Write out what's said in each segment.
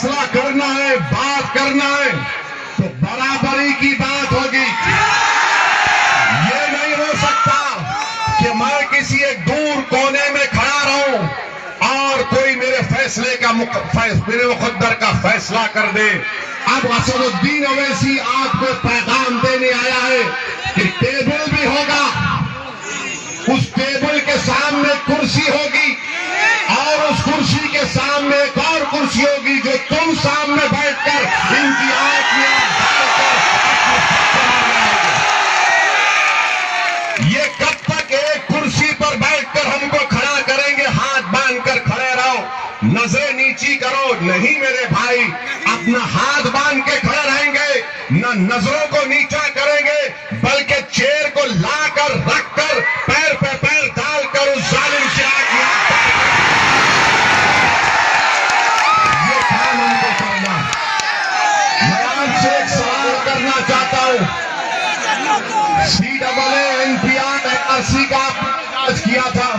फैसला करना है, बात करना है तो बराबरी की बात होगी। ये नहीं हो सकता कि मैं किसी एक दूर कोने में खड़ा रहूं और कोई मेरे फैसले का मेरे मुकद्दर का फैसला कर दे। अब असदुद्दीन ओवैसी आपको पैगाम देने आया है कि टेबल भी होगा, उस टेबल के सामने कुर्सी होगी और उस कुर्सी के सामने एक और कुर्सी होगी जो तुम सामने बैठकर इनकी आंख में डालकर ये कब तक एक कुर्सी पर बैठकर हमको खड़ा करेंगे, हाथ बांधकर खड़े रहो, नजरें नीची करो? नहीं मेरे भाई, अपना हाथ बांध के खड़े रहेंगे, न नजरों को नीचा करेंगे बल्कि चेयर को लाकर रखकर पैर पे पैर डालकर उस जालिम से ये काम हमको करना। मैं आपसे एक सवाल करना चाहता हूं, CAA-NPR NRC का आपने किया था,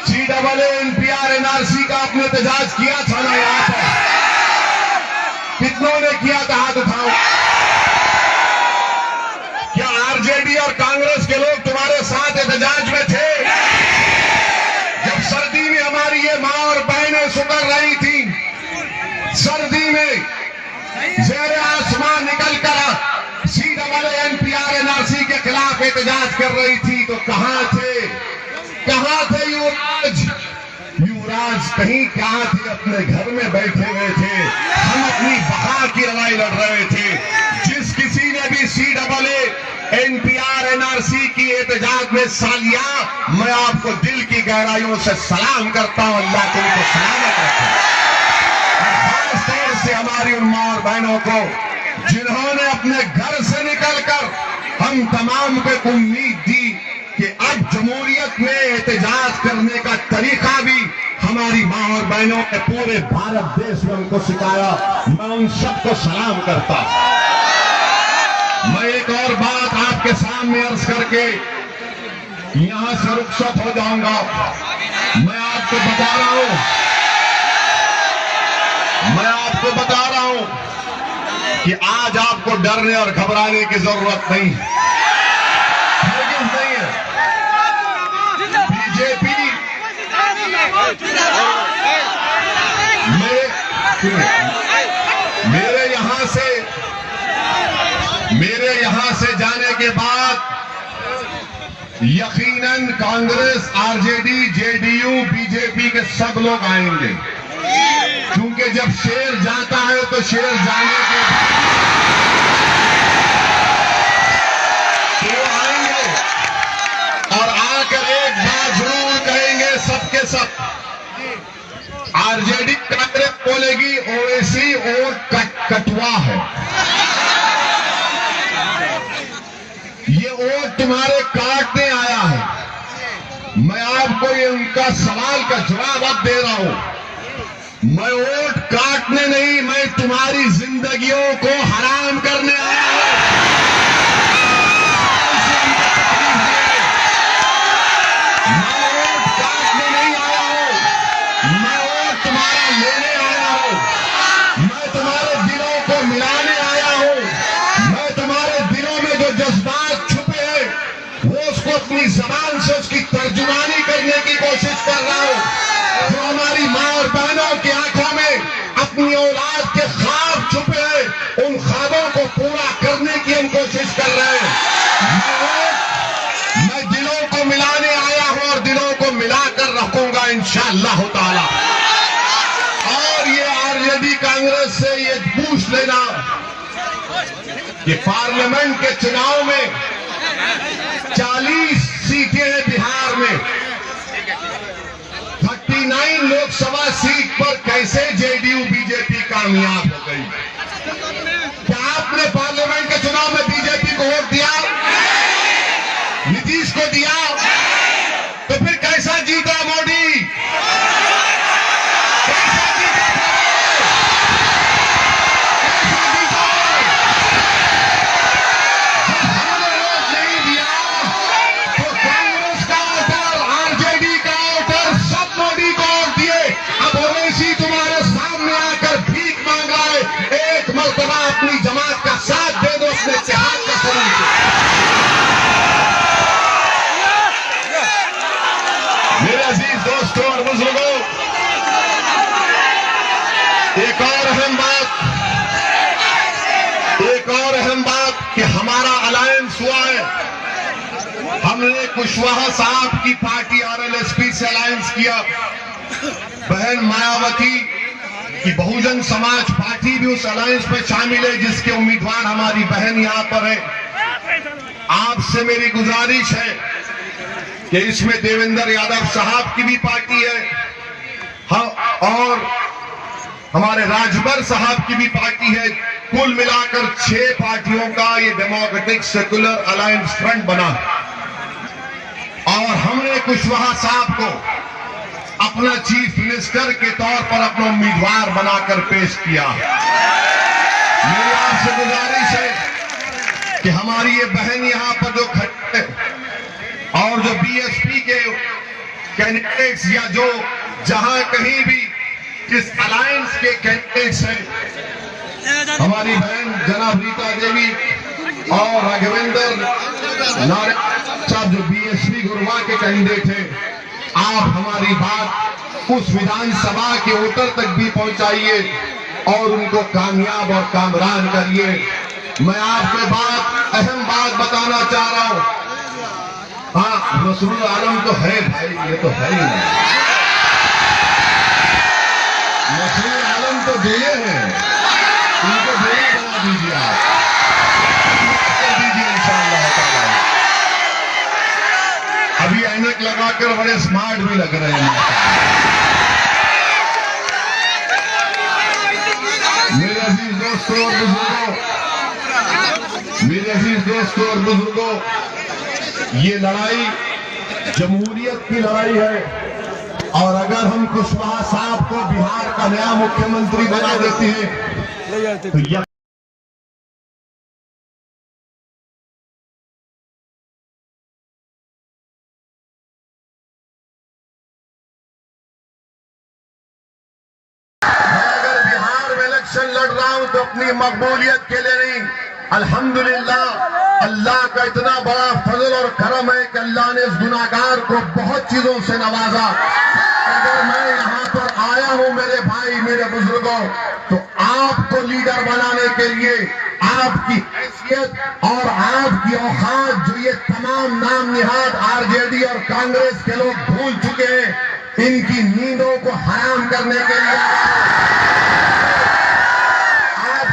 CAA-NPR NRC का आपने एहतजाज किया था ना? यहाँ पर कितनों ने किया था? हाथ उठाओ। क्या आरजेडी और कांग्रेस के लोग तुम्हारे साथ एहतजाज में थे? जब सर्दी में हमारी ये मां और बहनें सुकर रही थी, सर्दी में ज़ेरे आसमान निकलकर CAA-NPR NRC के खिलाफ एहतजाज कर रही थी, तो कहां थे? कहां थे युवराज? युवराज कहीं कहां थे? अपने घर में बैठे हुए थे। हम अपनी बका की लड़ाई लड़ रहे थे। जिस किसी ने भी CAA-NPR NRC की एहतजाज में हिस्सा लिया, मैं आपको दिल की गहराइयों से सलाम करता हूं। अल्लाह तुमको सलामत रखे। खास तौर से हमारी उन मां और बहनों को जिन्होंने अपने घर से निकलकर हम तमाम पे उम्मीद दी कि अब जमहूरियत में एहतजाज करने का तरीका भी हमारी मां और बहनों ने पूरे भारत देश में उनको सिखाया। मैं उन सबको सलाम करता हूं। मैं एक और बात आपके सामने अर्ज करके यहां से रुखसत हो जाऊंगा। मैं आपको बता रहा हूं कि आज आपको डरने और घबराने की जरूरत नहीं है। नहीं है। बीजेपी मेरे यहां से जाने के बाद यकीनन कांग्रेस, आरजेडी, जेडीयू, बीजेपी के सब लोग आएंगे, क्योंकि जब शेर जाता है तो शेर जाने के तो आएंगे और आकर एक बात जरूर कहेंगे सबके सब। आरजेडी कांग्रेस बोलेगी ओवैसी वोट कटवा है, ये वोट तुम्हारे काटने आया है। मैं आपको ये उनका सवाल का जवाब अब दे रहा हूं। मैं वोट काटने नहीं, मैं तुम्हारी जिंदगियों को हराम करने आया हूं। मैं वोट काटने नहीं आया हूं, मैं वोट तुम्हारा लेने आया हूं। मैं तुम्हारे दिलों को मिलाने आया हूं। मैं तुम्हारे दिलों में जो जज्बात छुपे हैं वो उसको अपनी जबान से उसकी तर्जुमानी करने की कोशिश कर रहा हूं। जो हमारी मां और बहनों की आंखों में अपनी औलाद के ख्वाब छुपे हैं, उन ख्वाबों को पूरा करने की हम कोशिश कर रहे हैं। मैं दिलों को मिलाने आया हूं और दिलों को मिलाकर रखूंगा इंशाअल्लाह ताला। और ये आरजेडी कांग्रेस से ये पूछ लेना कि पार्लियामेंट के चुनाव में 40 सीटें हैं बिहार में, 39 लोकसभा सीट पर कैसे जेडीयू बीजेपी कामयाब हो गई? क्या आपने पार्लियामेंट के चुनाव में बीजेपी को वोट दिया? नीतीश को दिया? तो फिर कैसा जीता मोदी? तुम्हारे सामने हमने कुशवाहा साहब की पार्टी आरएलएसपी से अलायंस किया। बहन मायावती की बहुजन समाज पार्टी भी उस अलायंस में शामिल है, जिसके उम्मीदवार हमारी बहन यहां पर है। आपसे मेरी गुजारिश है कि इसमें देवेंद्र यादव साहब की भी पार्टी है, और हमारे राजभर साहब की भी पार्टी है। कुल मिलाकर 6 पार्टियों का ये डेमोक्रेटिक सेकुलर अलायंस फ्रंट बना, और हमने कुशवाहा साहब को अपना चीफ मिनिस्टर के तौर पर अपना उम्मीदवार बनाकर पेश किया। मेरी आपसे गुजारिश है कि हमारी ये बहन यहां पर जो खड़े है, और जो बीएसपी के कैंडिडेट्स या जो जहां कहीं भी इस अलायंस के कैंडिडेट्स हैं, हमारी बहन जनाब रीता देवी और राघवेंद्र नारायण साहब जो बीएसपी गुरुवा के कैंडिडेट हैं, आप हमारी बात उस विधानसभा के वोटर तक भी पहुंचाइए और उनको कामयाब और कामरान करिए। मैं आपके बात अहम बात बताना चाह रहा हूं। हाँ, मसरूर आलम तो है भाई, ये तो है ही नहीं। मसरूर आलम तो दिए हैं, उनको बेड़ा बना दीजिए, आप कर दीजिए इंशाअल्लाह ताला। अभी ऐनक लगाकर बड़े स्मार्ट भी लग रहे हैं। मेरे अजीज दोस्तों और बुजुर्गों, मेरे अजीज दोस्तों और बुजुर्गों, ये लड़ाई जमहूरियत की लड़ाई है, और अगर हम कुशवाहा साहब को बिहार का नया मुख्यमंत्री बना देते हैं तो यह लड़ रहा हूं तो अपनी मकबूलियत के लिए नहीं, अल्हम्दुलिल्लाह अल्लाह का इतना बड़ा फजल और करम है कि अल्लाह ने इस गुनाहगार को बहुत चीजों से नवाजा। अगर मैं यहाँ पर आया हूँ मेरे भाई, मेरे बुजुर्गों, तो आपको लीडर बनाने के लिए आपकी हैसियत और आपकी औकात जो ये तमाम नाम निहाद आरजेडी और कांग्रेस के लोग भूल चुके हैं, इनकी नींदों को हराम करने के लिए,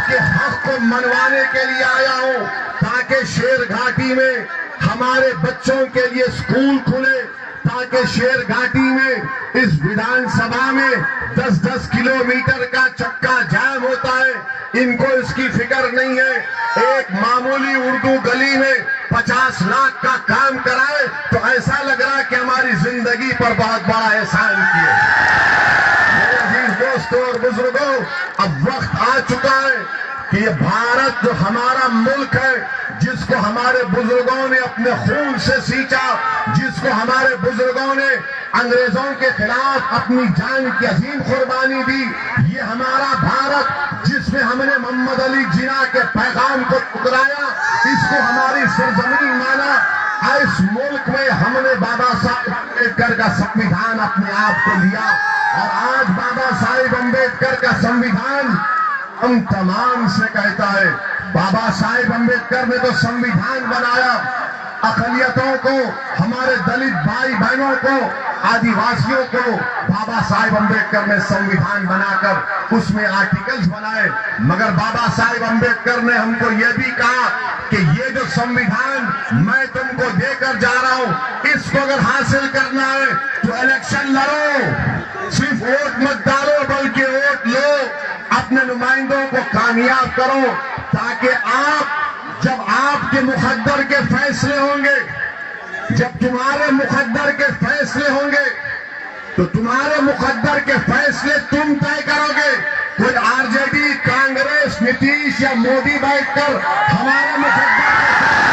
के हक को मनवाने के लिए आया हूं, ताकि शेर घाटी में हमारे बच्चों के लिए स्कूल खुले, ताकि शेर घाटी में इस विधानसभा में 10-10 किलोमीटर का चक्का जाम होता है, इनको इसकी फिक्र नहीं है। एक मामूली उर्दू गली में 50 लाख का काम कराए तो ऐसा लग रहा है कि हमारी जिंदगी पर बहुत बड़ा एहसान किया। मेरे अजीज दोस्तों और बुजुर्गों, अब वक्त आ चुका है कि ये भारत जो हमारा मुल्क है, जिसको हमारे बुजुर्गों ने अपने खून से सींचा, जिसको हमारे बुजुर्गों ने अंग्रेजों के खिलाफ अपनी जान की अजीम कुर्बानी दी, ये हमारा भारत जिसमें हमने मोहम्मद अली जिन्ना के पैगाम को ठुकराया, इसको हमारी सरजमीन माना। इस मुल्क में हमने बाबा साहब अम्बेडकर का संविधान अपने आप को लिया, और आज बाबा साहेब अम्बेडकर का संविधान हम तमाम से कहता है। बाबा साहेब अम्बेडकर ने तो संविधान बनाया, अकलियतों को, हमारे दलित भाई बहनों को, आदिवासियों को बाबा साहेब अम्बेडकर ने संविधान बनाकर उसमें आर्टिकल्स बनाए, मगर बाबा साहेब अम्बेडकर ने हमको यह भी कहा कि ये जो संविधान मैं तुमको देकर जा रहा हूं, इसको अगर हासिल करना है तो इलेक्शन लड़ो, सिर्फ वोट मत डालो बल्कि वोट लो, अपने नुमाइंदों को कामयाब करो, ताकि आप जब आपके मुकद्दर के फैसले होंगे, जब तुम्हारे मुकद्दर के फैसले होंगे, तो तुम्हारे मुकद्दर के फैसले तुम तय करोगे। कोई आरजेडी, कांग्रेस, नीतीश या मोदी बैठकर हमारे मुकद्दर